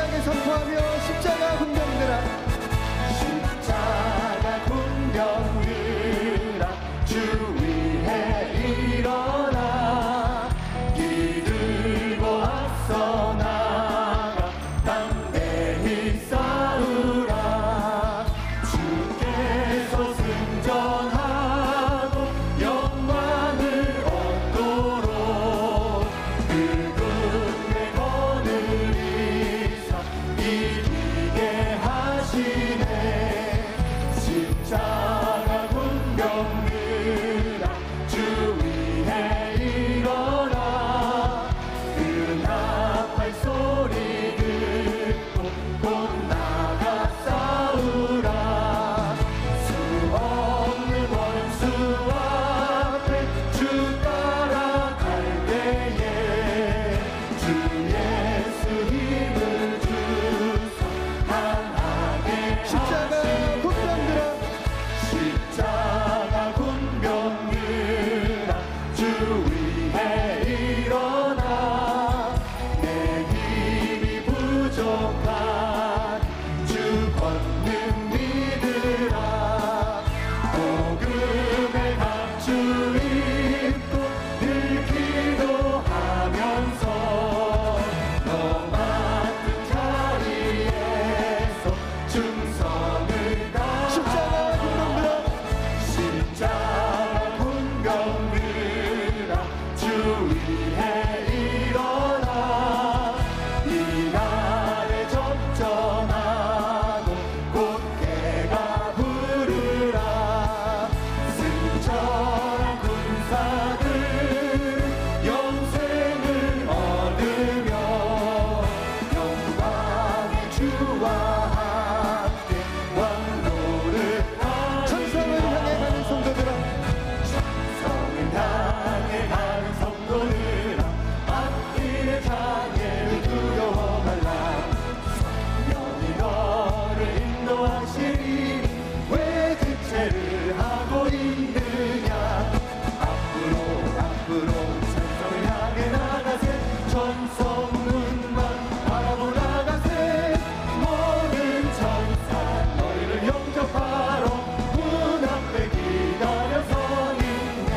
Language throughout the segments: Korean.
당당히 선포하며 십자가 군병들아, 십자가 군병들아, 주 위에 일어나 기들고 앞서 나가 담대히 싸우라. 주께서 승전하고 영광을 얻도록 그분의 거느리사 이기게 하시네. 십자가 군병들아, 주 위에 일어나 그 나팔 소리 듣고 곧 나가 싸우라. 수 없는 원수 앞에 주 따라갈 때에 주 예수 힘을 주사 강하게 십자가 군병들아, 십자가 군병들아, 주 위에 일어나 내 힘이 부족한 주 권능 믿으라. 복음의 감추 입고 늘 기도하면서 너 맡은 자리에서 충성을 십자가 군병들아, 십자가 군병들아, 주 위에 일어나 이 날에 접전하고 곧개가 부르라. 승천한 군사들 영생을 얻으며 영광의 주와 함께 왕노릇하리. 천성을 향해 가는 성도들아, 성을 향해 가는 성도들아, 앞길의 장애를 두려워 말라. 성령이 너를 인도하시니 왜 지체를 하고 있느냐. 앞으로 천성을 향해 나가세. 천성문만 바라보 나가세. 모든 천사 너희를 영접하러 문 앞에 기다려 서 있네.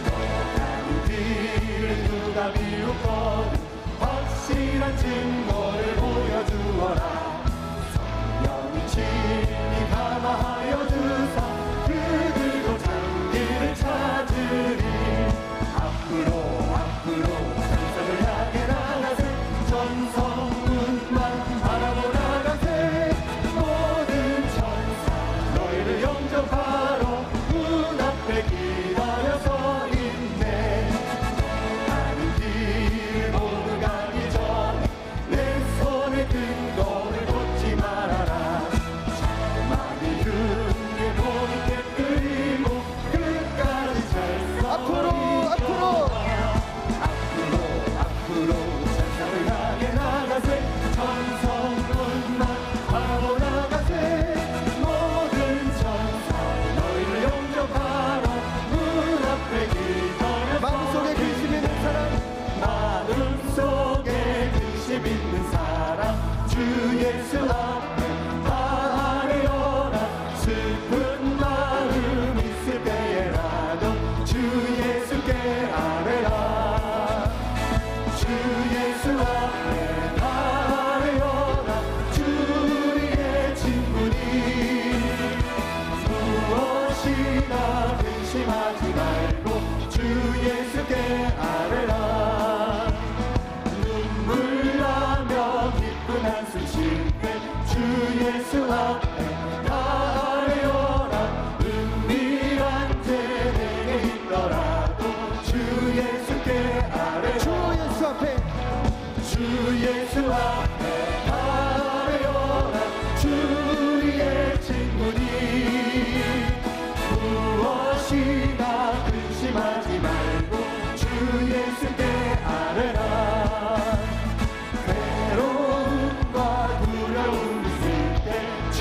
너가는 뒤를 누가 비웃거든 확실한 증거를 보여주어라. 성령이 친히 감화하여 주사 그들도 장기를 찾으리. 앞으로 천성을 향해 나가세. 천성문만 바라보 나가세. 모든 천사 너희를 영접하러 문 앞에 기다려 서 있네. 가는 길을 모두 가기 전에 내 손에 든 거를 놓지 말아라. 자만이 흉게 몸이 깨뜨리고 끝까지 잘 앞으로 천성을 향해 나가세. 천성문만 바라보 나가세. 모든 천사 너희를 영접하러 문 앞에 기다려 마음속에 근심 있는 사람, 마음속에 근심 있는 사람 주 예수 앞에 다 아뢰어라. 슬픈 마음 있을 때에라도 주 예수께 아뢰라. 주 예수 앞에 다 아뢰어라. 주 우리의 친구니 무엇이나 근심하지 말고 주 예수께 아뢰라. 눈물 나며 기쁜 한숨 쉴 때 주 예수 앞에 다 아뢰어라. 은밀한 죄 내게 있더라도 주 예수께 아뢰라. 주 예수 앞에, 주 예수 앞에 다 아뢰어라. 주 우리의 친구니 무엇이나 근심하지 말고 주 예수께 아뢰라. 괴로움과 두려움 있을 때 주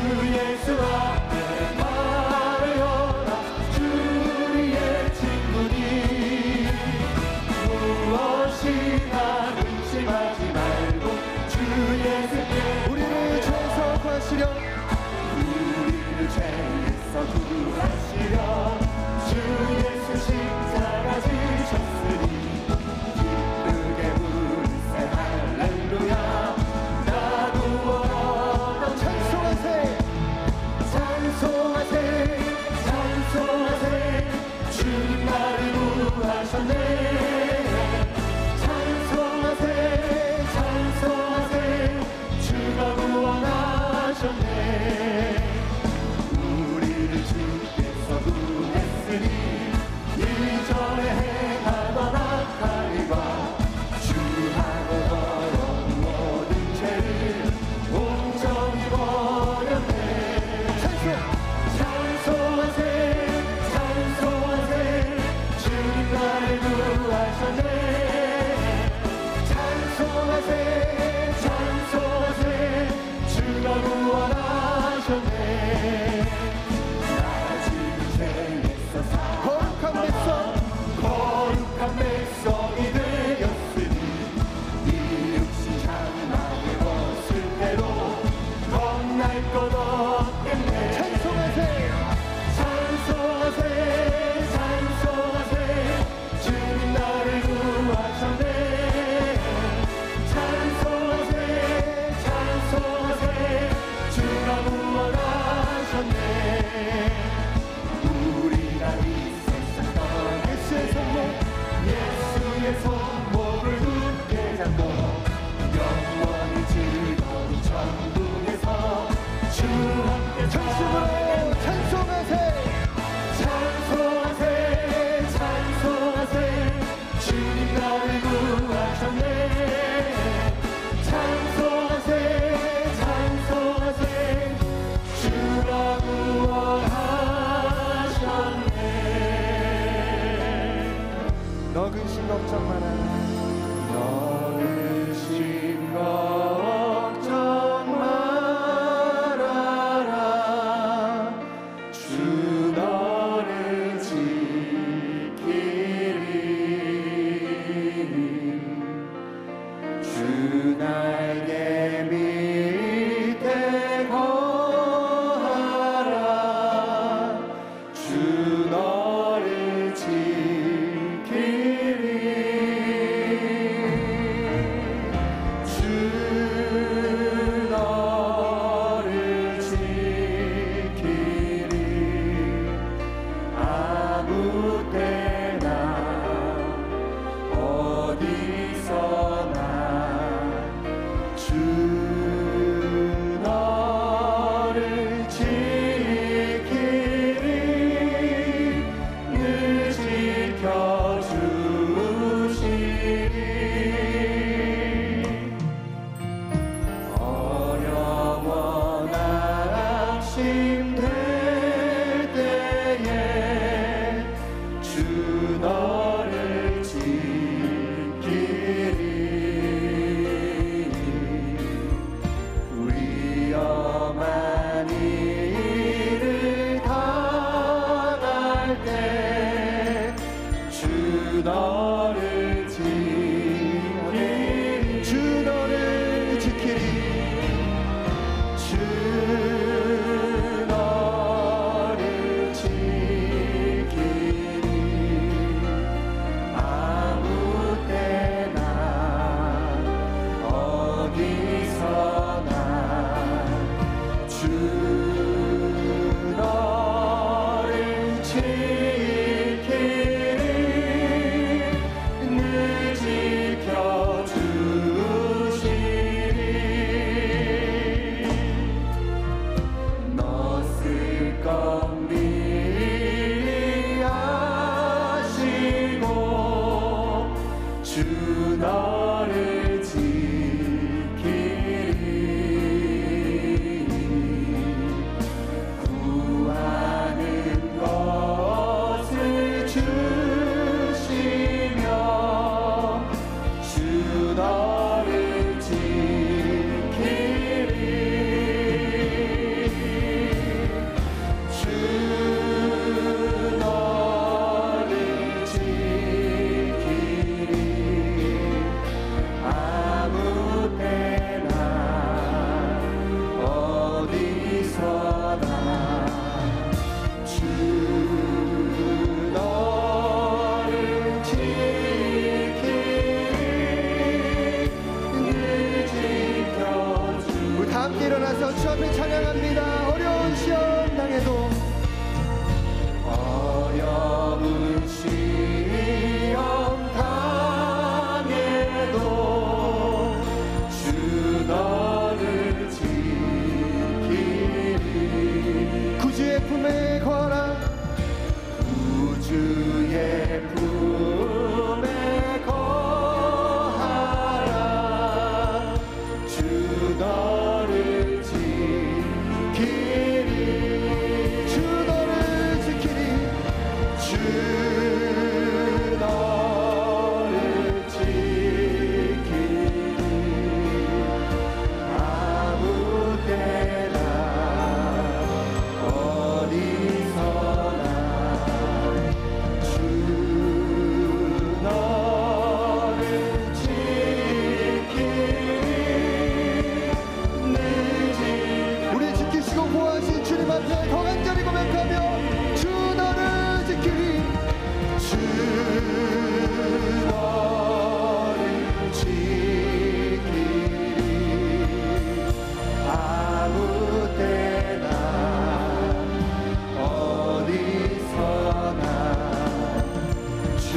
예수 앞에 바르여라 주 우리의 친구니 무엇이나 근심하지 말고 주 예수께 우리를 죄에서 구하시려 우리를 죄에서 구하시려 주 예수 십자가 지셨으니 기쁘게 부르세 할렐루야 나도 원하던 찬송하세 찬송하세 찬송하세 주님 나를 구하셨네 찬송하세 찬송하세 주가 구원하셨네 우리를 주께서 구했으니 이전에 행하던 악한 일과 주하고 더러운 모든 죄를 온전히 버렸네 찬송하세 찬송하세 주님 나를 구하셨네 찬송하세 찬송하세 주가 구원하셨네 나 지금 죄에서 거룩한 백성 거룩한 백성이 되었으니 이 육신 장막에 벗을 대로 겁날 것 없겠네 찬송하세 찬송하세 찬송하세 주님 나를 구하셨네 찬송하세 찬송하세 주가 구원하셨네 우리가 이 세상 떠나 예수의 손목 예수의 손목을 굳게 잡고 영원히 즐거운 천국에서 주 함께 전심으로 찬송하세 찬송하세 찬송하세 주님 나를 구하셨네 찬송하세 찬송하세 주가 구원하셨네 너 근심 걱정 마라 너는 심 걱정 말아라 찬양합니다. 어려운 시험 당해도 어려운 시험 당해도 주 너를 지키리. 구주의 품에 거하라. 구주의 품에 거하라. 주 너를 지키리. 주 너를 지키리. 주 너를 지키리. 아무 때나 어디서나 주 너를 지키리. 늦은 우리 지키시고 보호하신 주님 앞에 더 간절히 고백하며 주 너를 지키리. 주 너를 지키리. 아무 때나 어디서나 주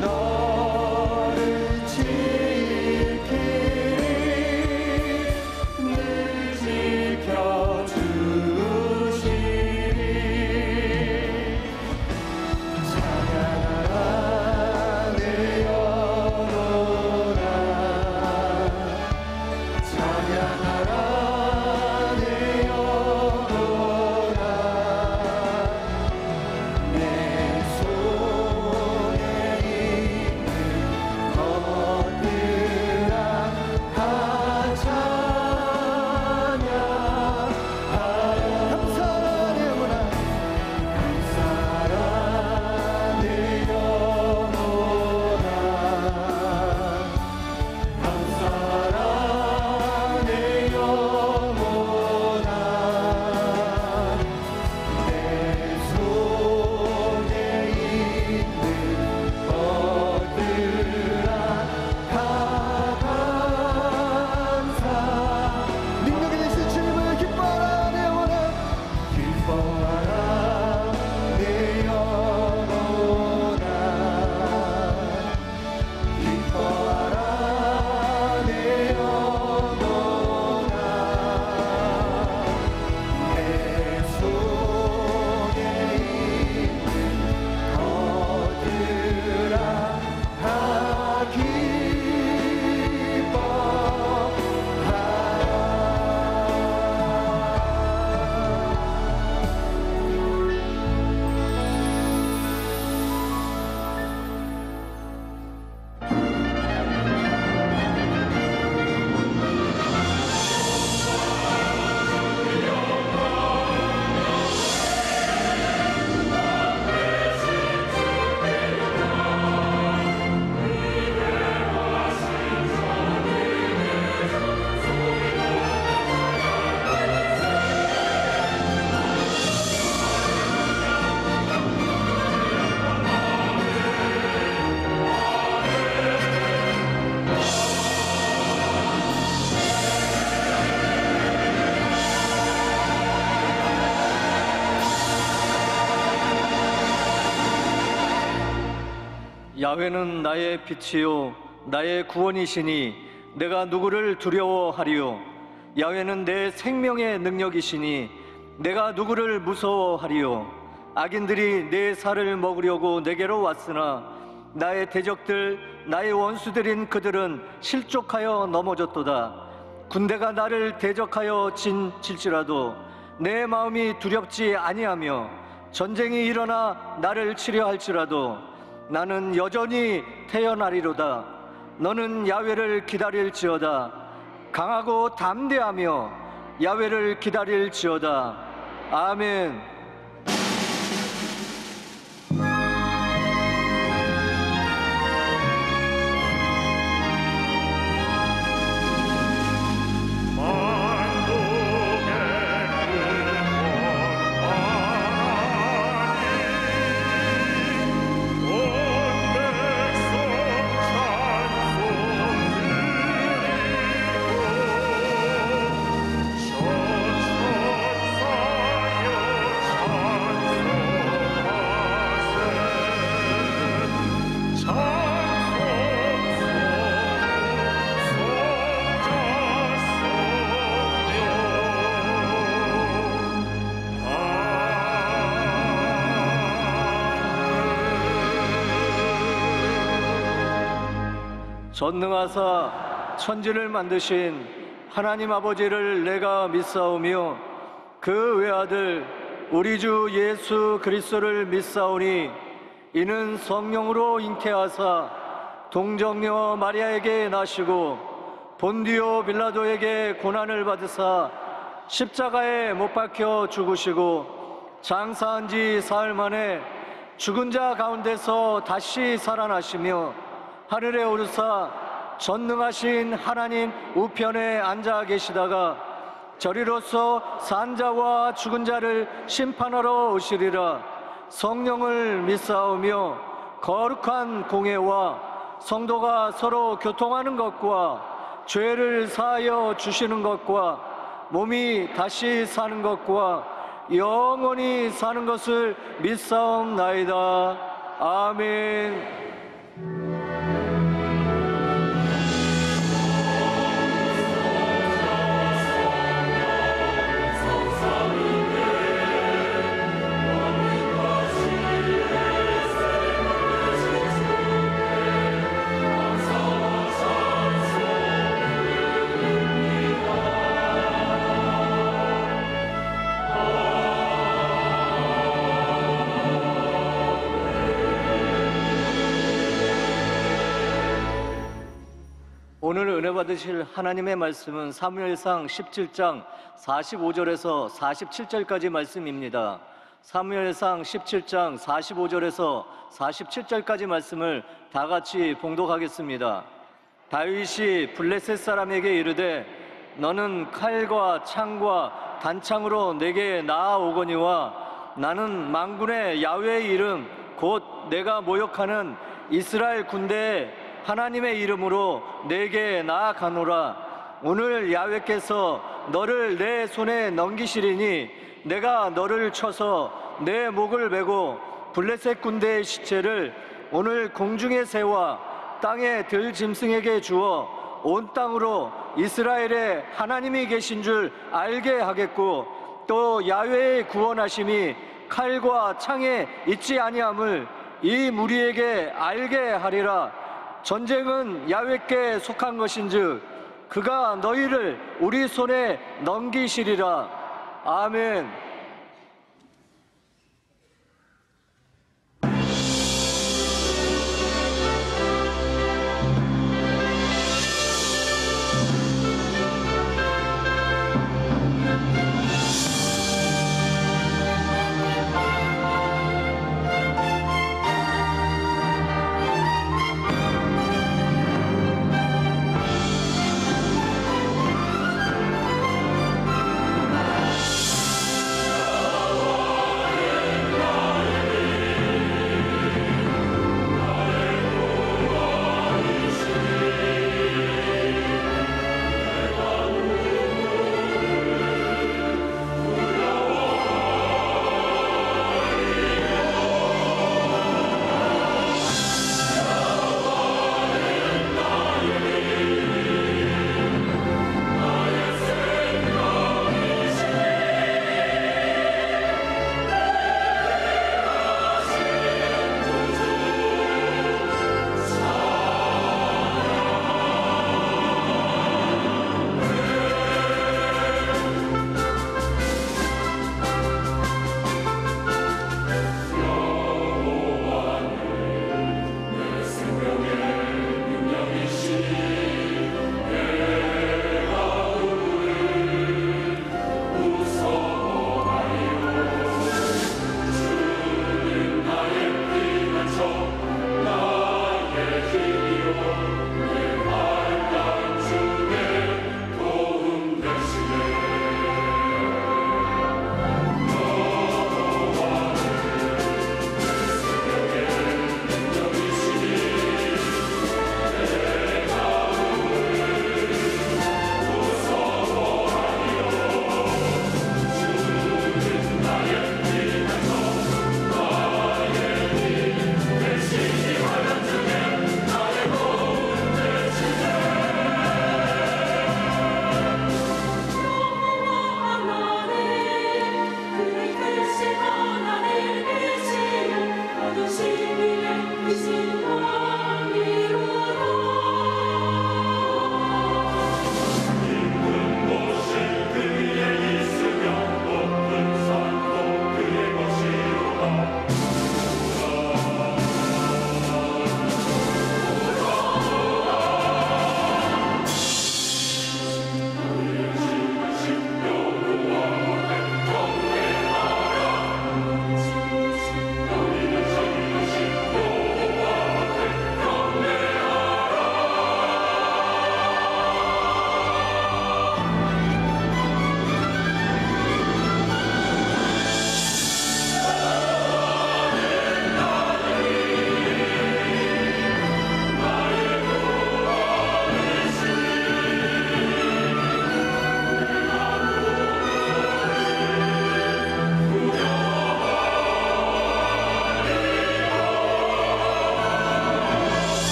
너를 지키리. 늘 지켜주시리. 찬양하라 내 영혼아. 찬양하라 내 영혼아. 내 손에 있는 것들아 다 찬양하라. 감사하라 내 영혼아. 감사라 내 영혼아. 감사라 내 영혼아. 내 손에 있는 것들아 다 감사. 능력이 되신 주님을 기뻐하라 내 영혼아. 기뻐하라 내 영혼아. 기뻐하라 내 영혼아. 내 손에 있는 것들아 다 야훼는 나의 빛이요 나의 구원이시니 내가 누구를 두려워하리요. 야훼는 내 생명의 능력이시니 내가 누구를 무서워하리요. 악인들이 내 살을 먹으려고 내게로 왔으나 나의 대적들 나의 원수들인 그들은 실족하여 넘어졌도다. 군대가 나를 대적하여 질지라도 내 마음이 두렵지 아니하며 전쟁이 일어나 나를 치려 할지라도 나는 여전히 태어나리로다. 너는 야훼를 기다릴지어다. 강하고 담대하며 야훼를 기다릴지어다. 아멘. 전능하사 천지를 만드신 하나님 아버지를 내가 믿사오며 그 외아들 우리 주 예수 그리스도를 믿사오니 이는 성령으로 잉태하사 동정녀 마리아에게 나시고 본디오 빌라도에게 고난을 받으사 십자가에 못 박혀 죽으시고 장사한 지 사흘 만에 죽은 자 가운데서 다시 살아나시며 하늘에 오르사 전능하신 하나님 우편에 앉아 계시다가 저리로서 산 자와 죽은 자를 심판하러 오시리라. 성령을 믿사오며 거룩한 공회와 성도가 서로 교통하는 것과 죄를 사하여 주시는 것과 몸이 다시 사는 것과 영원히 사는 것을 믿사옵나이다. 아멘. 오늘 은혜 받으실 하나님의 말씀은 사무엘상 17장 45절에서 47절까지 말씀입니다. 사무엘상 17장 45절에서 47절까지 말씀을 다 같이 봉독하겠습니다. 다윗이 블레셋 사람에게 이르되 너는 칼과 창과 단창으로 내게 나아오거니와 나는 만군의 야훼의 이름 곧 내가 모욕하는 이스라엘 군대의 하나님의 이름으로 내게 나아가노라. 오늘 야훼께서 너를 내 손에 넘기시리니 내가 너를 쳐서 내 목을 베고 블레셋 군대의 시체를 오늘 공중의 새와 땅의 들짐승에게 주어 온 땅으로 이스라엘의 하나님이 계신 줄 알게 하겠고 또 야훼의 구원하심이 칼과 창에 있지 아니함을 이 무리에게 알게 하리라. 전쟁은 야훼께 속한 것인즉 그가 너희를 우리 손에 넘기시리라. 아멘.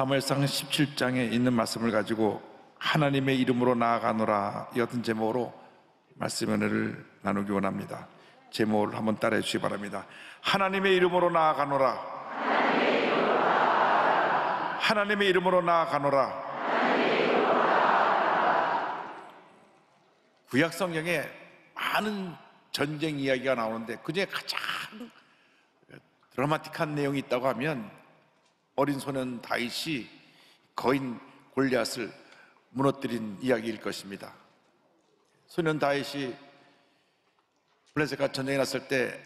사무엘상 17장에 있는 말씀을 가지고 하나님의 이름으로 나아가노라 이 같은 제목으로 말씀 은혜를 나누기 원합니다. 제목을 한번 따라해 주시기 바랍니다. 하나님의 이름으로 나아가노라. 하나님의 이름으로 나아가노라. 구약 성경에 많은 전쟁 이야기가 나오는데 그중에 가장 드라마틱한 내용이 있다고 하면 어린 소년 다윗이 거인 골리앗을 무너뜨린 이야기일 것입니다. 소년 다윗이 블레셋과 전쟁이 났을 때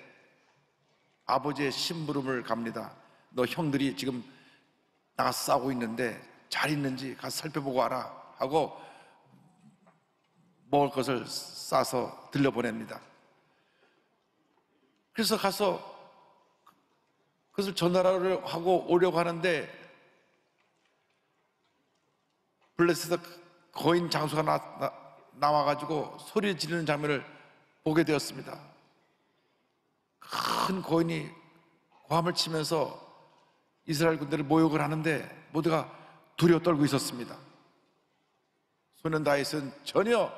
아버지의 심부름을 갑니다. 너 형들이 지금 나가서 싸우고 있는데 잘 있는지 가서 살펴보고 와라 하고 먹을 것을 싸서 들려보냅니다. 그래서 가서 그것을 전달을 하고 오려고 하는데 블레셋에서 거인 장수가 나와가지고 소리 지르는 장면을 보게 되었습니다. 큰 거인이 고함을 치면서 이스라엘 군대를 모욕을 하는데 모두가 두려워 떨고 있었습니다. 소년 다윗은 전혀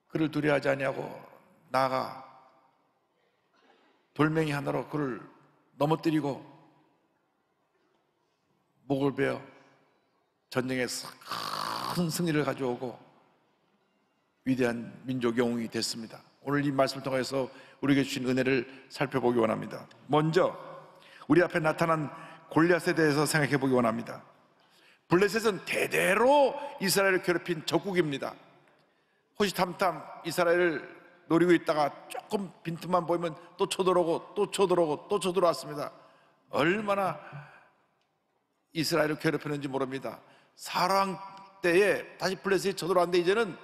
그를 두려워하지 아니하고 나아가 돌멩이 하나로 그를 넘어뜨리고 목을 베어 전쟁에서 큰 승리를 가져오고 위대한 민족 영웅이 됐습니다. 오늘 이 말씀을 통해서 우리에게 주신 은혜를 살펴보기 원합니다. 먼저 우리 앞에 나타난 골리앗에 대해서 생각해 보기 원합니다. 블레셋은 대대로 이스라엘을 괴롭힌 적국입니다. 호시탐탐 이스라엘을 노리고 있다가 조금 빈틈만 보이면 또 쳐들어오고 또 쳐들어오고 또 쳐들어왔습니다. 얼마나 이스라엘을 괴롭히는지 모릅니다. 사랑 때에 다시 블레셋이 쳐들어왔는데 이제는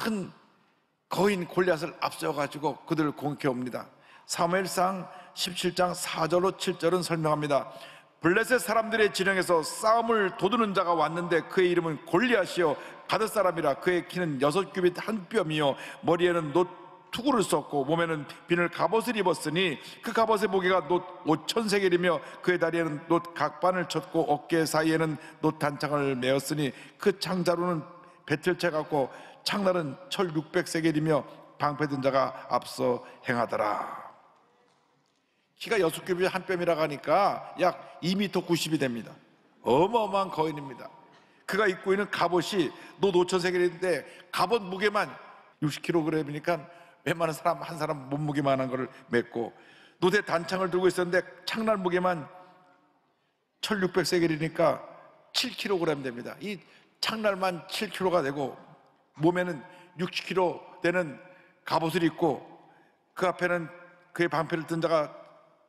큰 거인 골리앗을 앞세워가지고 그들을 공격해 옵니다. 사무엘상 17장 4절로 7절은 설명합니다. 블레셋 사람들의 진영에서 싸움을 도두는 자가 왔는데 그의 이름은 골리앗이요 가드 사람이라. 그의 키는 6규빗 한 뼘이요 머리에는 놋 투구를 썼고 몸에는 비늘 갑옷을 입었으니 그 갑옷의 무게가 놋 5,000세겔이며 그의 다리에는 놋 각반을 쳤고 어깨 사이에는 놋 단창을 메었으니 그 창자루는 배틀채 같고 창날은 철 600세겔이며 방패 든 자가 앞서 행하더라. 키가 6규빗 한 뼘이라고 하니까 약 2m 90이 됩니다. 어마어마한 거인입니다. 그가 입고 있는 갑옷이 놋 5,000세겔인데 갑옷 무게만 60kg이니까 웬만한 사람 한 사람 몸무게만한 거를 맸고 놋에 단창을 들고 있었는데 창날 무게만 1600세겔이니까 7kg 됩니다. 이 창날만 7kg가 되고 몸에는 60kg 되는 갑옷을 입고 그 앞에는 그의 방패를 든 자가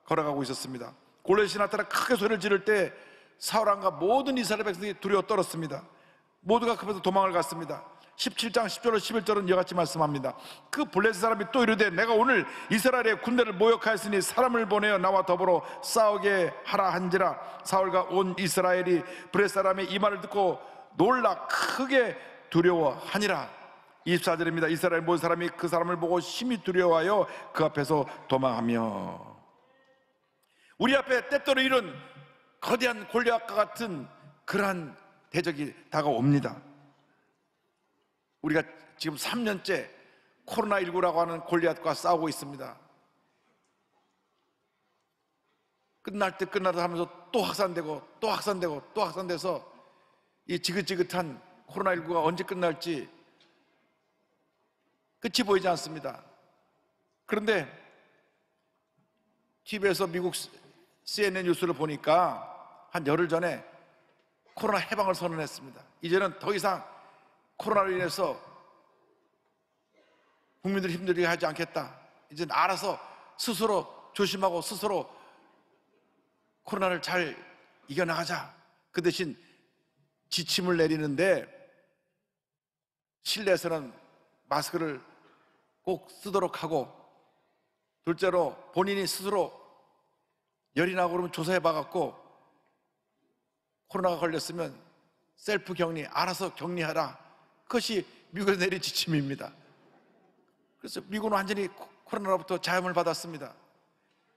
걸어가고 있었습니다. 골리앗이 나타나 크게 소리를 지를 때 사울왕과 모든 이스라엘 백성이 두려워 떨었습니다. 모두가 급해서 도망을 갔습니다. 17장 10절로 11절은 이와 같이 말씀합니다. 그 블레셋 사람이 또 이르되 내가 오늘 이스라엘의 군대를 모욕하였으니 사람을 보내어 나와 더불어 싸우게 하라 한지라. 사울과 온 이스라엘이 블레셋 사람의 이 말을 듣고 놀라 크게 두려워하니라. 24절입니다. 이스라엘 모든 사람이 그 사람을 보고 심히 두려워하여 그 앞에서 도망하며. 우리 앞에 때때로 이런 거대한 골리앗과 같은 그러한 대적이 다가옵니다. 우리가 지금 3년째 코로나19라고 하는 골리앗과 싸우고 있습니다. 끝날 때 끝나다 하면서 또 확산되고 또 확산되고 또 확산돼서 이 지긋지긋한 코로나19가 언제 끝날지 끝이 보이지 않습니다. 그런데 TV에서 미국 CNN 뉴스를 보니까 한 열흘 전에 코로나 해방을 선언했습니다. 이제는 더 이상 코로나로 인해서 국민들이 힘들게 하지 않겠다. 이제 알아서 스스로 조심하고 스스로 코로나를 잘 이겨나가자. 그 대신 지침을 내리는데 실내에서는 마스크를 꼭 쓰도록 하고, 둘째로 본인이 스스로 열이 나고 그러면 조사해 봐갖고 코로나가 걸렸으면 셀프 격리, 알아서 격리하라. 그것이 미국에서 내린 지침입니다. 그래서 미국은 완전히 코로나로부터 자유를 받았습니다.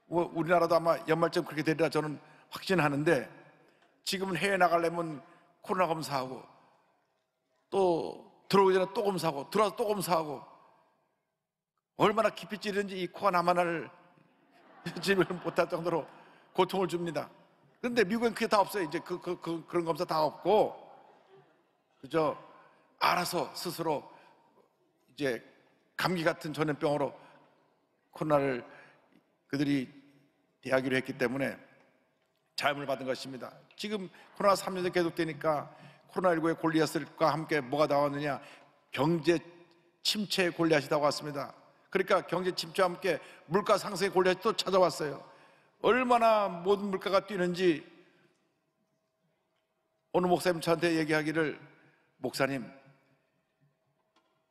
우리나라도 아마 연말쯤 그렇게 되리라 저는 확신하는데, 지금은 해외 나가려면 코로나 검사하고 또 들어오기 전에 또 검사하고 들어와서 또 검사하고 얼마나 깊이 찌르는지 이 코가 나만을 집을 못할 정도로 고통을 줍니다. 그런데 미국엔 그게 다 없어요. 이제 그런 검사 다 없고 그저 알아서 스스로 이제 감기 같은 전염병으로 코로나를 그들이 대하기로 했기 때문에 자염을 받은 것입니다. 지금 코로나 3년째 계속되니까 코로나19의 골리앗과 함께 뭐가 나왔느냐? 경제 침체의 골리앗이 나왔습니다. 그러니까 경제 침체와 함께 물가 상승의 골리앗이 또 찾아왔어요. 얼마나 모든 물가가 뛰는지 어느 목사님 저한테 얘기하기를, 목사님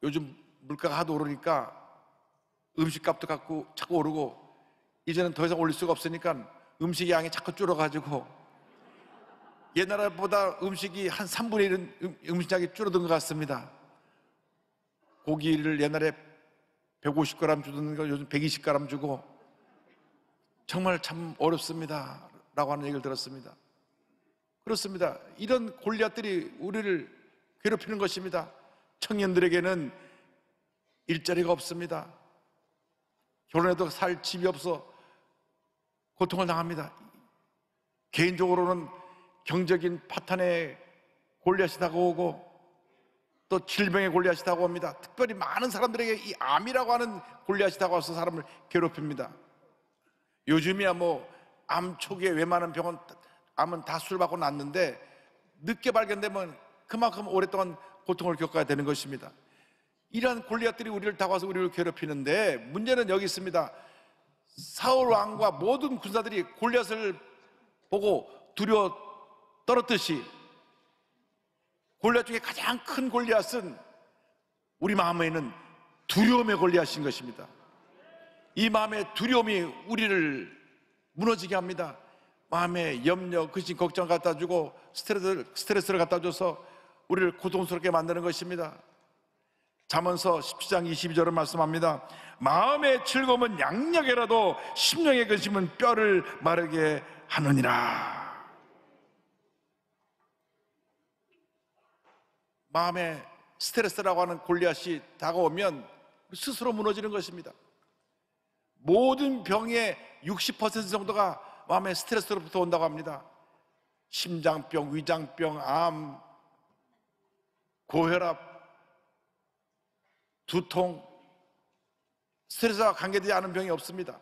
요즘 물가가 하도 오르니까 음식값도 자꾸 오르고 이제는 더 이상 올릴 수가 없으니까 음식 양이 자꾸 줄어가지고 옛날보다 음식이 한 3분의 1은 음식량이 줄어든 것 같습니다. 고기를 옛날에 150g 주던 걸 요즘 120g 주고 정말 참 어렵습니다 라고 하는 얘기를 들었습니다. 그렇습니다. 이런 골리앗들이 우리를 괴롭히는 것입니다. 청년들에게는 일자리가 없습니다. 결혼해도 살 집이 없어 고통을 당합니다. 개인적으로는 경적인 파탄의 골리앗이 다가오고 또 질병의 골리앗이 다가옵니다. 특별히 많은 사람들에게 이 암이라고 하는 골리앗이 다가와서 사람을 괴롭힙니다. 요즘이야 암 초기에 웬만한 병은 암은 다 수술받고 낫는데 늦게 발견되면 그만큼 오랫동안 고통을 겪어야 되는 것입니다. 이러한 골리앗들이 우리를 다가와서 우리를 괴롭히는데 문제는 여기 있습니다. 사울 왕과 모든 군사들이 골리앗을 보고 두려워 떨었듯이 골리앗 중에 가장 큰 골리앗은 우리 마음에 있는 두려움의 골리앗인 것입니다. 이 마음의 두려움이 우리를 무너지게 합니다. 마음에 염려, 근심, 걱정 갖다 주고 스트레스를 갖다 줘서 우리를 고통스럽게 만드는 것입니다. 잠언서 17장 22절을 말씀합니다. 마음의 즐거움은 양력이라도 심령의 근심은 뼈를 마르게 하느니라. 마음에 스트레스라고 하는 골리앗이 다가오면 스스로 무너지는 것입니다. 모든 병의 60% 정도가 마음의 스트레스로부터 온다고 합니다. 심장병, 위장병, 암, 고혈압, 두통, 스트레스와 관계되지 않은 병이 없습니다.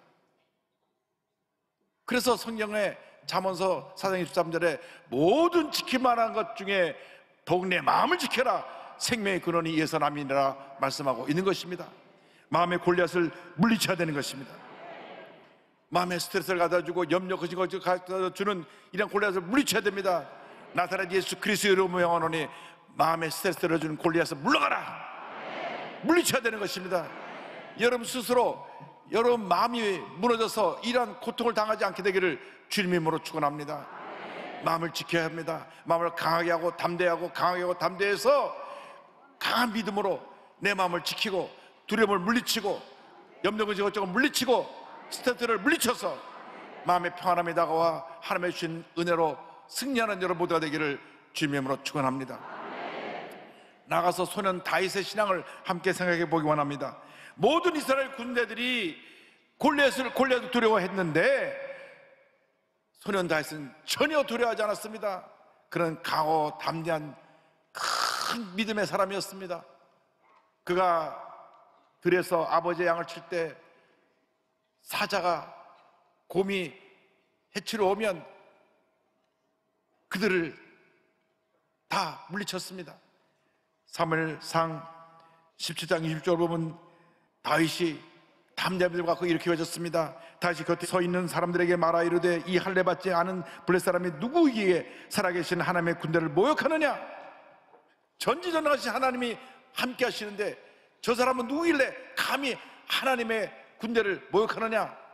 그래서 성경의 잠언서 4장 23절에 모든 지킬만한 것 중에 더욱 내 마음을 지켜라, 생명의 근원이 이에서 남이니라 말씀하고 있는 것입니다. 마음의 골리앗을 물리쳐야 되는 것입니다. 마음의 스트레스를 가져주고 염려, 근심, 걱정을 가져주는 이런 골리앗을 물리쳐야 됩니다. 나사렛 예수 그리스도의 이름으로 명하노니 마음의 스트레스를 주는 골리앗을 물러가라, 물리쳐야 되는 것입니다. 여러분 스스로 여러분 마음이 무너져서 이러한 고통을 당하지 않게 되기를 주님의 이름으로 축원합니다. 마음을 지켜야 합니다. 마음을 강하게 하고 담대하고 강하게 하고 담대해서 강한 믿음으로 내 마음을 지키고 두려움을 물리치고 염려, 근심, 걱정을 물리치고 스트레스를 물리쳐서 마음의 평안함이 다가와 하나님의 주신 은혜로 승리하는 여러분 모두가 되기를 주님의 이름으로 축원합니다. 나가서 소년 다윗의 신앙을 함께 생각해 보기 원합니다. 모든 이스라엘 군대들이 골리앗을 두려워했는데 소년 다윗은 전혀 두려워하지 않았습니다. 그런 강호 담대한 큰 믿음의 사람이었습니다. 그가 들에서 아버지의 양을 칠 때 사자가 곰이 해치러 오면 그들을 다 물리쳤습니다. 사무엘상 17장 20절 보면 다윗이 담대함을 갖고 이렇게 외쳤습니다. 다윗이 곁에 서 있는 사람들에게 말하 이르되 이 할례 받지 않은 블레 사람이 누구에게 살아계신 하나님의 군대를 모욕하느냐? 전지전능하신 하나님이 함께 하시는데 저 사람은 누구길래 감히 하나님의 군대를 모욕하느냐?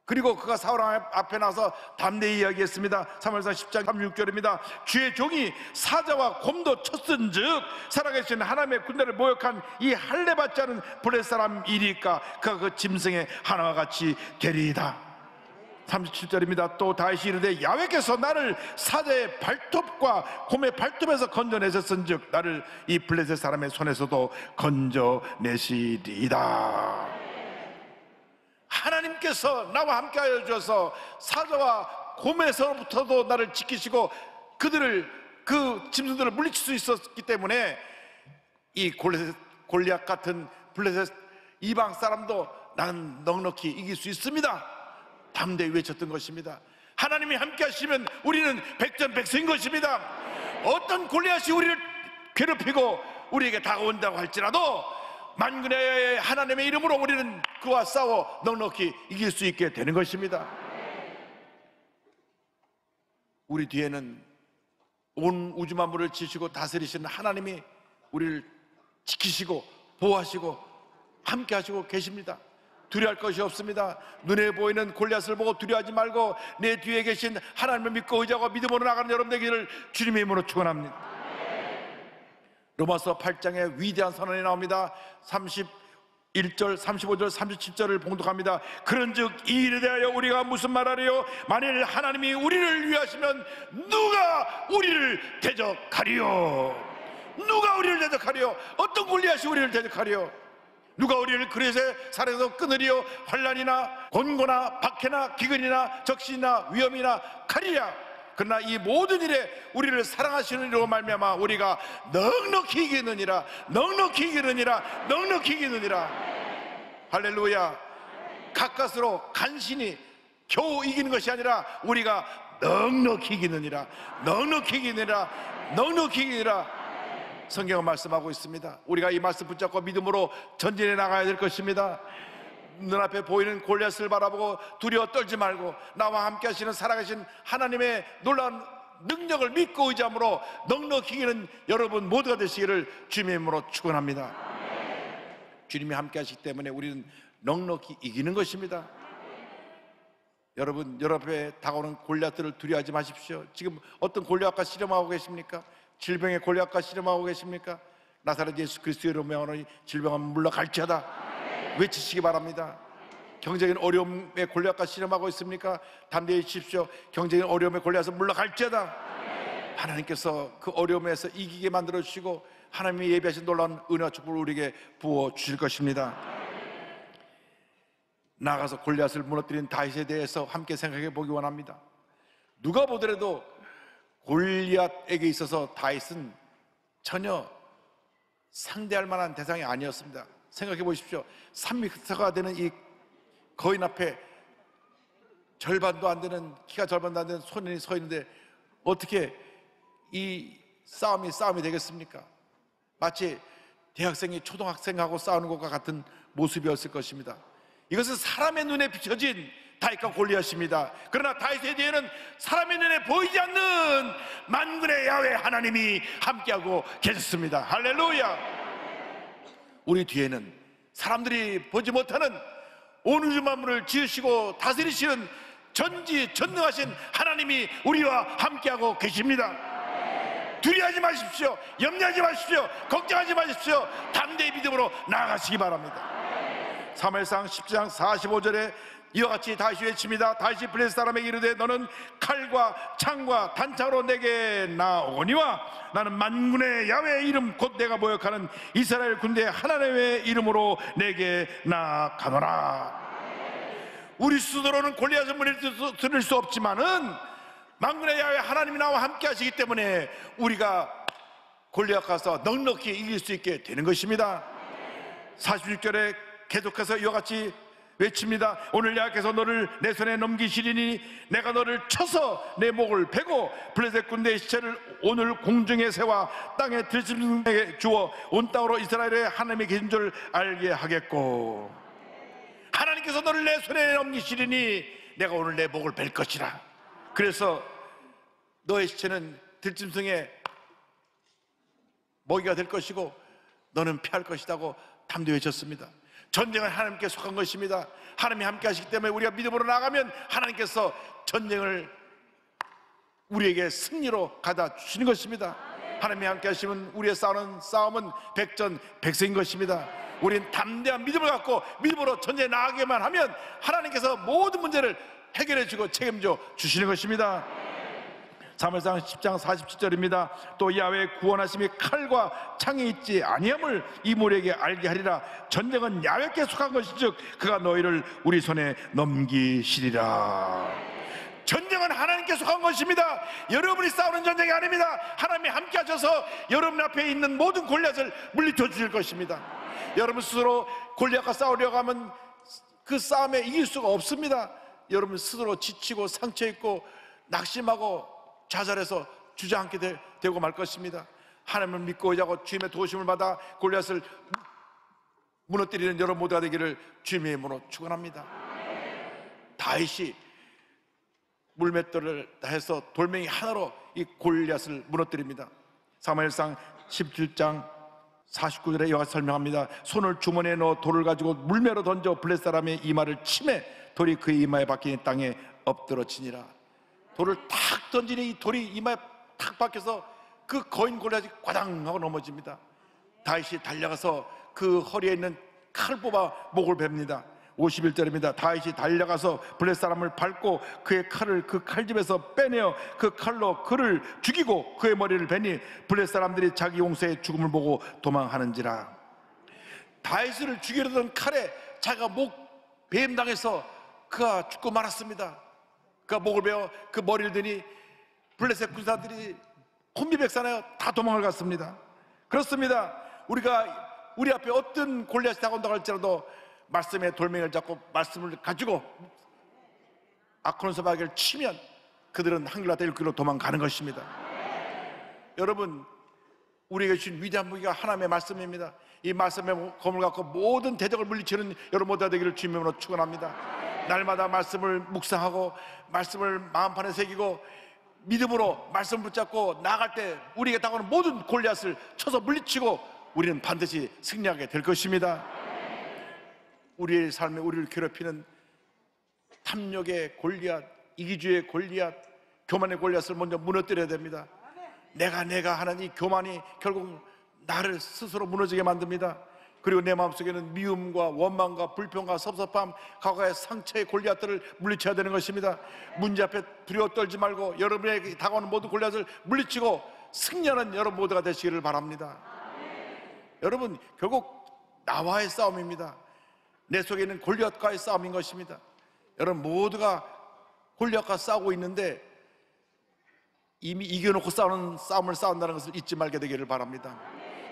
그리고 그가 사울 앞에 나서 담대히 이야기했습니다. 사무엘상 10장 36절입니다. 주의 종이 사자와 곰도 쳤은즉 살아계신 하나님의 군대를 모욕한 이 할례 받지 않은 블레 사람이니까 그가 그 짐승의 하나와 같이 되리이다. 37절입니다. 또 다시 이르되 야훼께서 나를 사자의 발톱과 곰의 발톱에서 건져내셨은즉 나를 이 블레셋 사람의 손에서도 건져내시리이다. 하나님께서 나와 함께하여 주셔서 사자와 곰에서부터도 나를 지키시고 그 짐승들을 물리칠 수 있었기 때문에 이 골리앗 같은 블레셋 이방 사람도 나는 넉넉히 이길 수 있습니다. 담대히 외쳤던 것입니다. 하나님이 함께 하시면 우리는 백전백승인 것입니다. 어떤 골리앗이 우리를 괴롭히고 우리에게 다가온다고 할지라도 만군의 하나님의 이름으로 우리는 그와 싸워 넉넉히 이길 수 있게 되는 것입니다. 우리 뒤에는 온 우주 만물을 지시고 다스리시는 하나님이 우리를 지키시고 보호하시고 함께 하시고 계십니다. 두려워할 것이 없습니다. 눈에 보이는 골리앗을 보고 두려워하지 말고 내 뒤에 계신 하나님을 믿고 의지하고 믿음으로 나가는 여러분 되기를 주님의 이름으로 축원합니다. 로마서 8장에 위대한 선언이 나옵니다. 31절, 35절, 37절을 봉독합니다. 그런즉 이 일에 대하여 우리가 무슨 말하리요? 만일 하나님이 우리를 위하시면 누가 우리를 대적하리요? 누가 우리를 대적하리요? 어떤 골리앗이 우리를 대적하리요? 누가 우리를 그릇의 살에서 끊으리요? 환난이나 곤고나 박해나 기근이나 적신이나 위험이나 칼이랴. 그러나 이 모든 일에 우리를 사랑하시는 이로 말미암아 우리가 넉넉히 이기느니라. 넉넉히 이기느니라. 넉넉히 이기느니라. 할렐루야. 가까스로 간신히 겨우 이기는 것이 아니라 우리가 넉넉히 이기느니라. 넉넉히 이기느니라. 넉넉히 이기느니라. 성경은 말씀하고 있습니다. 우리가 이 말씀 붙잡고 믿음으로 전진해 나가야 될 것입니다. 눈앞에 보이는 골리앗을 바라보고 두려워 떨지 말고 나와 함께 하시는 살아계신 하나님의 놀라운 능력을 믿고 의지함으로 넉넉히 이기는 여러분 모두가 되시기를 주님의 이름으로 축원합니다. 주님이 함께 하시기 때문에 우리는 넉넉히 이기는 것입니다. 여러분, 여러분 앞에 다가오는 골리앗들을 두려워하지 마십시오. 지금 어떤 골리앗과 씨름하고 계십니까? 질병의 골리앗과 씨름하고 계십니까? 나사렛 예수 그리스도의 이름으로 질병은 물러갈지어다 외치시기 바랍니다. 경제적인 어려움의 골리앗과 씨름하고 있습니까? 담대히 주십시오. 경제적인 어려움의 골리앗은 물러갈지어다. 하나님께서 그 어려움에서 이기게 만들어 주시고 하나님이 예비하신 놀라운 은혜와 축복을 우리에게 부어 주실 것입니다. 나아가서 골리앗을 무너뜨린 다윗에 대해서 함께 생각해 보기 원합니다. 누가 보더라도 골리앗에게 있어서 다윗은 전혀 상대할 만한 대상이 아니었습니다. 생각해 보십시오. 3m가 되는 이 거인 앞에 절반도 안 되는, 키가 절반도 안 되는 소년이 서 있는데 어떻게 이 싸움이 되겠습니까? 마치 대학생이 초등학생하고 싸우는 것과 같은 모습이었을 것입니다. 이것은 사람의 눈에 비춰진 다윗과 골리앗입니다. 그러나 다윗의 뒤에는 사람의 눈에 보이지 않는 만군의 야훼 하나님이 함께하고 계셨습니다. 할렐루야. 우리 뒤에는 사람들이 보지 못하는 온 우주 만물을 지으시고 다스리시는 전지전능하신 하나님이 우리와 함께하고 계십니다. 두려워하지 마십시오. 염려하지 마십시오. 걱정하지 마십시오. 담대히 믿음으로 나아가시기 바랍니다. 사무엘상 10장 45절에 이와 같이 다시 외칩니다. 다시 블레셋 사람에게 이르되 너는 칼과 창과 단창으로 내게 나오거니와 나는 만군의 야훼의 이름 곧 내가 모욕하는 이스라엘 군대의 하나님의 이름으로 내게 나아가노라. 우리 스스로는 골리앗을 무너뜨릴 수 없지만은 만군의 야훼 하나님이 나와 함께 하시기 때문에 우리가 골리앗 가서 넉넉히 이길 수 있게 되는 것입니다. 46절에 계속해서 이와 같이 외칩니다. 오늘 여호와께서 너를 내 손에 넘기시리니 내가 너를 쳐서 내 목을 베고 블레셋 군대의 시체를 오늘 공중에 세워 땅에 들짐승에게 주어 온 땅으로 이스라엘의 하나님이 계신 줄 알게 하겠고 하나님께서 너를 내 손에 넘기시리니 내가 오늘 내 목을 벨 것이라. 그래서 너의 시체는 들짐승의 먹이가 될 것이고 너는 피할 것이라고 담대히 외쳤습니다. 전쟁은 하나님께 속한 것입니다. 하나님이 함께 하시기 때문에 우리가 믿음으로 나가면 하나님께서 전쟁을 우리에게 승리로 가다 주시는 것입니다. 하나님이 함께 하시면 우리의 싸우는 싸움은 백전백승인 것입니다. 우린 담대한 믿음을 갖고 믿음으로 전쟁에 나가기만 하면 하나님께서 모든 문제를 해결해 주고 책임져 주시는 것입니다. 사무엘상 10장 47절입니다. 또 야훼의 구원하심이 칼과 창이 있지 아니함을 이 무리에게 알게 하리라. 전쟁은 야훼께 속한 것이즉 그가 너희를 우리 손에 넘기시리라. 전쟁은 하나님께 속한 것입니다. 여러분이 싸우는 전쟁이 아닙니다. 하나님이 함께 하셔서 여러분 앞에 있는 모든 골리앗을 물리쳐 주실 것입니다. 여러분 스스로 골리앗과 싸우려고 하면 그 싸움에 이길 수가 없습니다. 여러분 스스로 지치고 상처 있고 낙심하고 좌절해서 주저앉게 되고 말 것입니다. 하나님을 믿고 의지하고 주님의 도우심을 받아 골리앗을 무너뜨리는 여러분 모두가 되기를 주님의 이름으로 축원합니다. 다윗이 물맷돌을 다해서 돌멩이 하나로 이 골리앗을 무너뜨립니다. 사무엘상 17장 49절에 이와 같이 설명합니다. 손을 주머니에 넣어 돌을 가지고 물매로 던져 블레셋 사람의 이마를 치매 돌이 그의 이마에 박히니 땅에 엎드러지니라. 돌을 탁 던지니 이 돌이 이마에 탁 박혀서 그 거인 골리앗이 과당 하고 넘어집니다. 다윗이 달려가서 그 허리에 있는 칼 뽑아 목을 뱁니다. 51절입니다. 다윗이 달려가서 블레셋 사람을 밟고 그의 칼을 그 칼집에서 빼내어 그 칼로 그를 죽이고 그의 머리를 베니 블레셋 사람들이 자기 용사의 죽음을 보고 도망하는지라. 다윗을 죽이려던 칼에 자기가 목 배임당해서 그가 죽고 말았습니다. 그가 목을 베어 그 머리를 드니 블레셋 군사들이 혼비백산하여 다 도망을 갔습니다. 그렇습니다. 우리가 우리 앞에 어떤 골리앗이 다가온다고 할지라도 말씀의 돌멩이를 잡고 말씀을 가지고 아크론서 바위를 치면 그들은 한글나라 일길로 도망가는 것입니다. 여러분, 우리에게 주신 위대한 무기가 하나님의 말씀입니다. 이 말씀의 검을 갖고 모든 대적을 물리치는 여러분 모두가 되기를 주님의 이름으로 축원합니다. 날마다 말씀을 묵상하고 말씀을 마음판에 새기고 믿음으로 말씀을 붙잡고 나아갈 때 우리에게 다가오는 모든 골리앗을 쳐서 물리치고 우리는 반드시 승리하게 될 것입니다. 우리의 삶에 우리를 괴롭히는 탐욕의 골리앗, 이기주의 골리앗, 교만의 골리앗을 먼저 무너뜨려야 됩니다. 내가 하는 이 교만이 결국 나를 스스로 무너지게 만듭니다. 그리고 내 마음속에는 미움과 원망과 불평과 섭섭함, 과거의 상처의 골리앗들을 물리쳐야 되는 것입니다. 문제 앞에 두려워 떨지 말고 여러분에게 다가오는 모든 골리앗을 물리치고 승리하는 여러분 모두가 되시기를 바랍니다. 여러분, 결국 나와의 싸움입니다. 내 속에 있는 골리앗과의 싸움인 것입니다. 여러분 모두가 골리앗과 싸우고 있는데 이미 이겨놓고 싸우는 싸움을 싸운다는 것을 잊지 말게 되기를 바랍니다.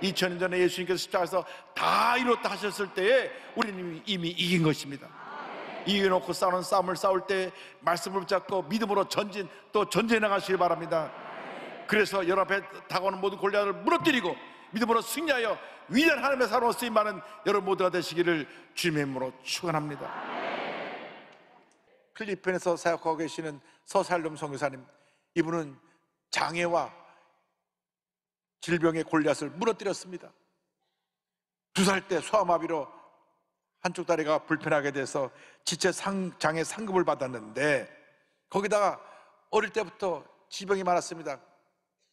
2000년 전에 예수님께서 십자가에서 다 이뤘다 하셨을 때에 우리는 이미 이긴 것입니다. 이겨놓고 싸우는 싸움을 싸울 때 말씀을 붙잡고 믿음으로 전진 또 전진해 나가시길 바랍니다. 그래서 여러분 앞에 다가오는 모든 골리앗을 무너뜨리고 믿음으로 승리하여 위대한 하나님의 사랑으로 쓰임받는 여러분 모두가 되시기를 주님의 이름으로 축원합니다. 필리핀에서 사역하고 계시는 서살름 선교사님, 이분은 장애와 질병의 골리앗을 무너뜨렸습니다. 2살 때 소아마비로 한쪽 다리가 불편하게 돼서 지체장애 상급을 받았는데 거기다가 어릴 때부터 지병이 많았습니다.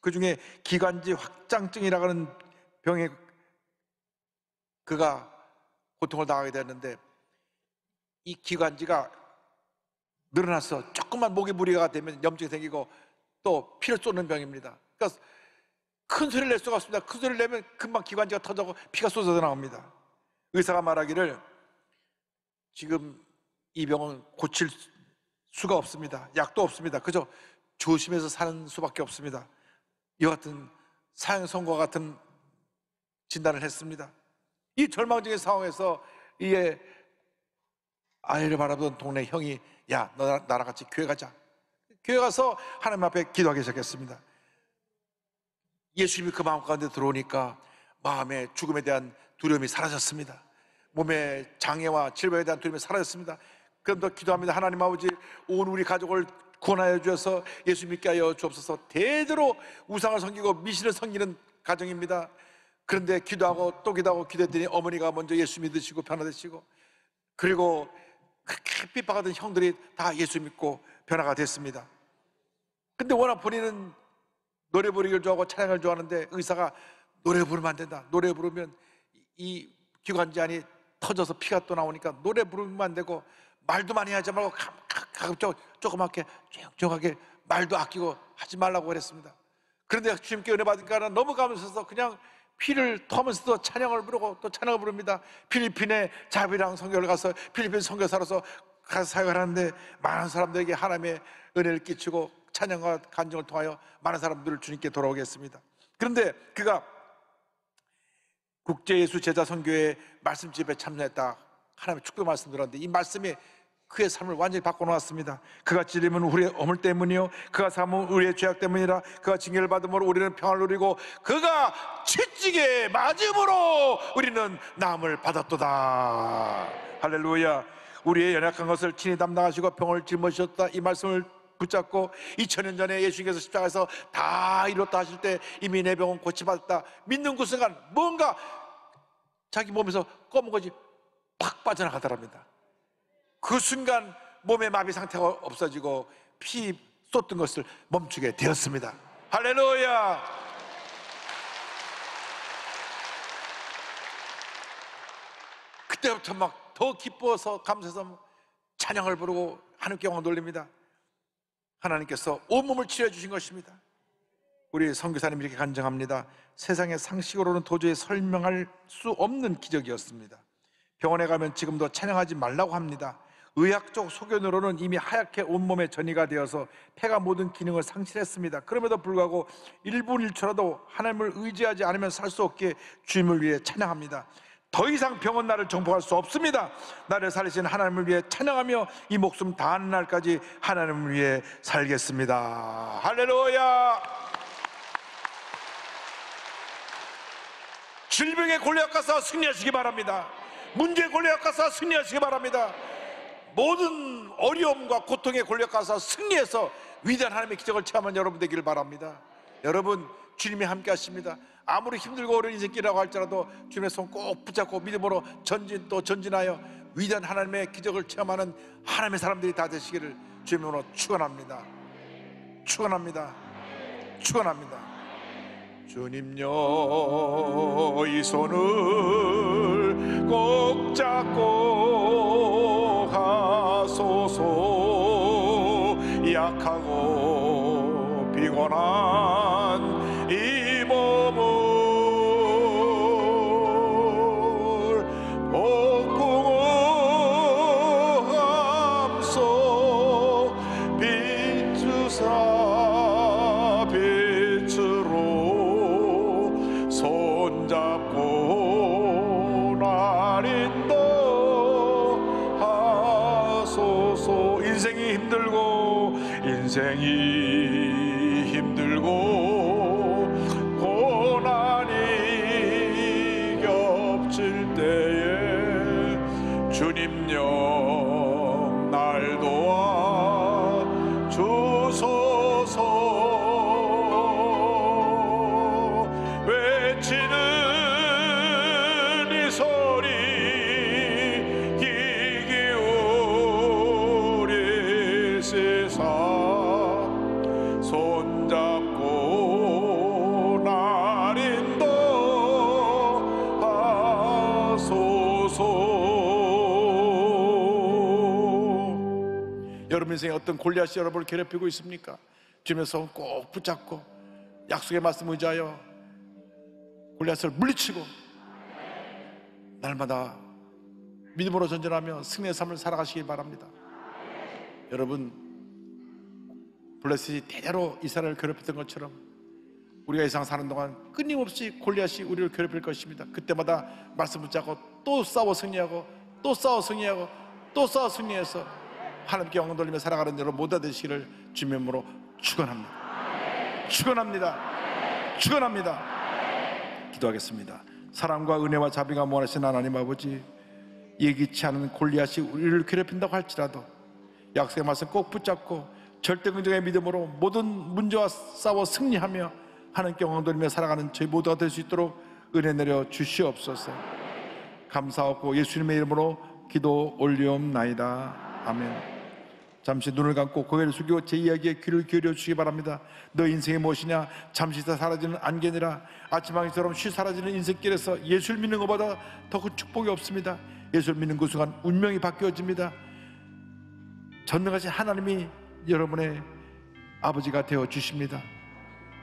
그 중에 기관지 확장증이라고 하는 병에 그가 고통을 당하게 됐는데 이 기관지가 늘어나서 조금만 목에 무리가 되면 염증이 생기고 또 피를 쏟는 병입니다. 그러니까 큰 소리를 낼 수가 없습니다. 큰 소리를 내면 금방 기관지가 터져서 피가 쏟아져 나옵니다. 의사가 말하기를 지금 이 병은 고칠 수가 없습니다. 약도 없습니다. 그저 조심해서 사는 수밖에 없습니다. 이와 같은 사형 선고와 같은 진단을 했습니다. 이 절망적인 상황에서 이에 아이를 바라보던 동네 형이 야, 너 나랑 같이 교회 가자. 교회 가서 하나님 앞에 기도하기 시작했습니다. 예수님이 그 마음 가운데 들어오니까 마음의 죽음에 대한 두려움이 사라졌습니다. 몸의 장애와 질병에 대한 두려움이 사라졌습니다. 그럼 더 기도합니다. 하나님 아버지, 온 우리 가족을 구원하여 주셔서 예수 믿게 하여 주옵소서. 대대로 우상을 섬기고 미신을 섬기는 가정입니다. 그런데 기도하고 또 기도하고 기도했더니 어머니가 먼저 예수 믿으시고 변화되시고, 그리고 그렇게 핍박하던 형들이 다 예수 믿고 변화가 됐습니다. 근데 워낙 본인은 노래 부르기를 좋아하고 찬양을 좋아하는데 의사가 노래 부르면 안 된다. 노래 부르면 이 기관지 안이 터져서 피가 또 나오니까 노래 부르면 안 되고 말도 많이 하지 말고 가끔 조그맣게 조용하게 말도 아끼고 하지 말라고 그랬습니다. 그런데 주님께 은혜 받으니까 너무 감사해서 그냥 피를 토하면서도 찬양을 부르고 또 찬양을 부릅니다. 필리핀에 자비랑 선교를 가서 필리핀 선교사로서 가서 사역을 하는데 많은 사람들에게 하나님의 은혜를 끼치고 찬양과 간증을 통하여 많은 사람들을 주님께 돌아오게 했습니다. 그런데 그가 국제예수제자선교회 말씀집에 참여했다. 하나님의 축도 말씀 들었는데 이 말씀이 그의 삶을 완전히 바꿔놓았습니다. 그가 찔림은 우리의 어물 때문이요 그가 삼은 우리의 죄악 때문이라. 그가 징계를 받음으로 우리는 평안을 누리고 그가 채찍에 맞음으로 우리는 나음을 받았도다. 할렐루야. 우리의 연약한 것을 친히 담당하시고 병을 짊어지셨다. 이 말씀을 붙잡고 2000년 전에 예수님께서 십자가에서 다 이뤘다 하실 때 이미 내 병은 고침받았다 믿는 그 순간 뭔가 자기 몸에서 검은 것이 팍 빠져나가더랍니다. 그 순간 몸의 마비 상태가 없어지고 피 쏟던 것을 멈추게 되었습니다. 할렐루야. 그때부터 막 더 기뻐서 감사해서 찬양을 부르고 하나님께 영광 돌립니다. 하나님께서 온몸을 치료해 주신 것입니다. 우리 선교사님이 이렇게 간증합니다. 세상의 상식으로는 도저히 설명할 수 없는 기적이었습니다. 병원에 가면 지금도 찬양하지 말라고 합니다. 의학적 소견으로는 이미 하얗게 온몸에 전이가 되어서 폐가 모든 기능을 상실했습니다. 그럼에도 불구하고 1분 1초라도 하나님을 의지하지 않으면 살 수 없기에 주님을 위해 찬양합니다. 더 이상 병은 나를 정복할 수 없습니다. 나를 살리신 하나님을 위해 찬양하며 이 목숨 다하는 날까지 하나님을 위해 살겠습니다. 할렐루야. 질병의 골리앗 가서 승리하시기 바랍니다. 문제의 골리앗 가서 승리하시기 바랍니다. 모든 어려움과 고통의 골리앗 가서 승리해서 위대한 하나님의 기적을 체험한 여러분 되기를 바랍니다. 여러분 주님이 함께 하십니다. 아무리 힘들고 어려운 인생길이라고 할지라도 주님의 손 꼭 붙잡고 믿음으로 전진 또 전진하여 위대한 하나님의 기적을 체험하는 하나님의 사람들이 다 되시기를 주님으로 축원합니다. 축원합니다. 축원합니다. 주님여 이 손을 꼭 잡고 가소서. 약하고 피곤한 이 몸을 복궁함소 비추사 빛으로 손잡고 날 인도하소서. 인생이 힘들고 고난이 겹칠 때에 주님여 날 도와 주소서. 외치는 이 소리 귀 기울일 세상 손잡고 날 인도하소서. 여러분 인생에 어떤 골리앗이 여러분을 괴롭히고 있습니까? 주님의 손 꼭 붙잡고 약속의 말씀 의지하여 골리앗을 물리치고 날마다 믿음으로 전진하며 승리의 삶을 살아가시기 바랍니다. 여러분 블레셋이 대대로 이스라엘을 괴롭혔던 것처럼 우리가 이 세상 사는 동안 끊임없이 골리앗이 우리를 괴롭힐 것입니다. 그때마다 말씀 붙잡고 또 싸워 승리하고 또 싸워 승리하고 또 싸워 승리해서 하나님께 영광 돌리며 살아가는 여러분 모두 되시기를 주님의 이름으로 축원합니다. 축원합니다. 축원합니다. 기도하겠습니다. 사랑과 은혜와 자비가 무한하신 하나님 아버지, 예기치 않은 골리앗이 우리를 괴롭힌다고 할지라도 약속의 말씀 꼭 붙잡고 절대 긍정의 믿음으로 모든 문제와 싸워 승리하며 하나님께 영광 돌리며 살아가는 저희 모두가 될 수 있도록 은혜 내려 주시옵소서. 감사하고 예수님의 이름으로 기도 올리옵나이다. 아멘. 잠시 눈을 감고 고개를 숙이고 제 이야기에 귀를 기울여 주시기 바랍니다. 너 인생이 무엇이냐? 잠시 다 사라지는 안개니라. 아침항이처럼 쉬 사라지는 인생길에서 예수를 믿는 것보다 더 큰 축복이 없습니다. 예수를 믿는 그 순간 운명이 바뀌어집니다. 전능하신 하나님이 여러분의 아버지가 되어 주십니다.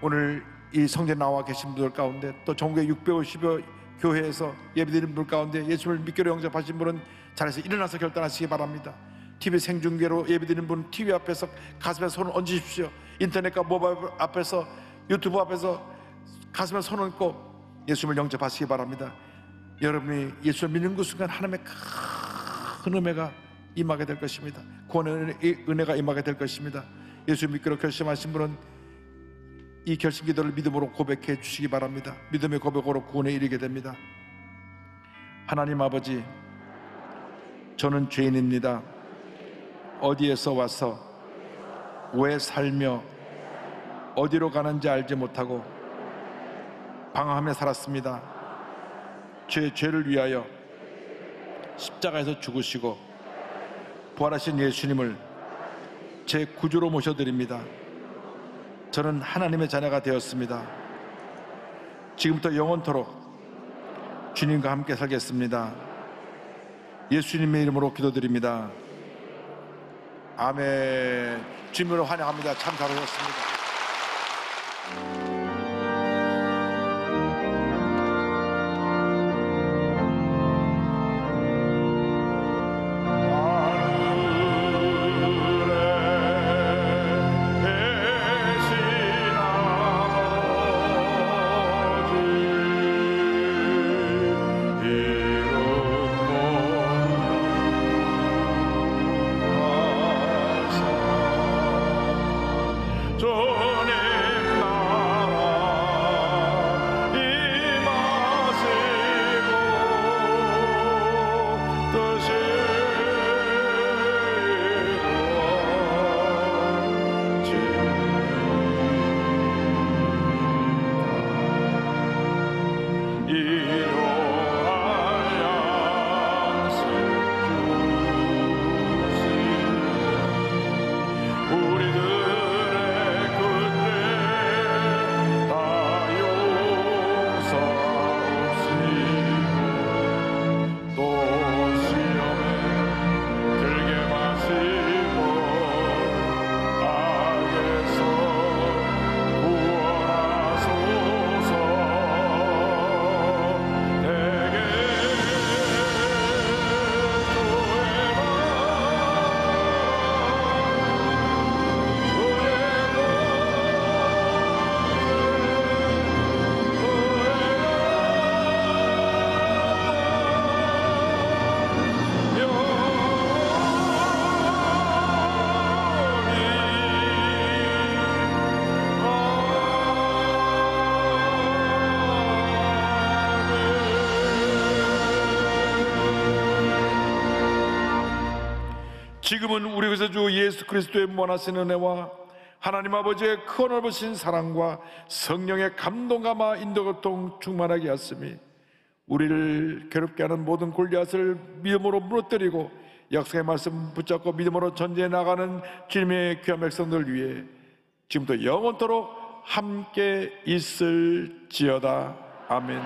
오늘 이 성전에 나와 계신 분들 가운데 또 전국의 650여 교회에서 예배드리는 분들 가운데 예수를 믿기로 영접하신 분은 자리에서 일어나서 결단하시기 바랍니다. TV 생중계로 예배드리는 분은 TV 앞에서 가슴에 손을 얹으십시오. 인터넷과 모바일 앞에서, 유튜브 앞에서 가슴에 손을 얹고 예수를 영접하시기 바랍니다. 여러분이 예수를 믿는 그 순간 하나님의 큰 은혜가 임하게 될 것입니다. 구원의 은혜가 임하게 될 것입니다. 예수 믿기로 결심하신 분은 이 결심 기도를 믿음으로 고백해 주시기 바랍니다. 믿음의 고백으로 구원에 이르게 됩니다. 하나님 아버지, 저는 죄인입니다. 어디에서 와서 왜 살며 어디로 가는지 알지 못하고 방황하며 살았습니다. 제 죄를 위하여 십자가에서 죽으시고 부활하신 예수님을 제 구주로 모셔드립니다. 저는 하나님의 자녀가 되었습니다. 지금부터 영원토록 주님과 함께 살겠습니다. 예수님의 이름으로 기도드립니다. 아멘. 주님으로 환영합니다. 참 잘하셨습니다. 지금은 우리 구세주 예수 그리스도의 무한하신 은혜와 하나님 아버지의 큰 넓으신 사랑과 성령의 감동감화 인도교통 충만하게 하심이 우리를 괴롭게 하는 모든 골리앗을 믿음으로 무너뜨리고 약속의 말씀 붙잡고 믿음으로 전제해 나가는 주님의 귀한 백성들 위해 지금부터 영원토록 함께 있을지어다. 아멘.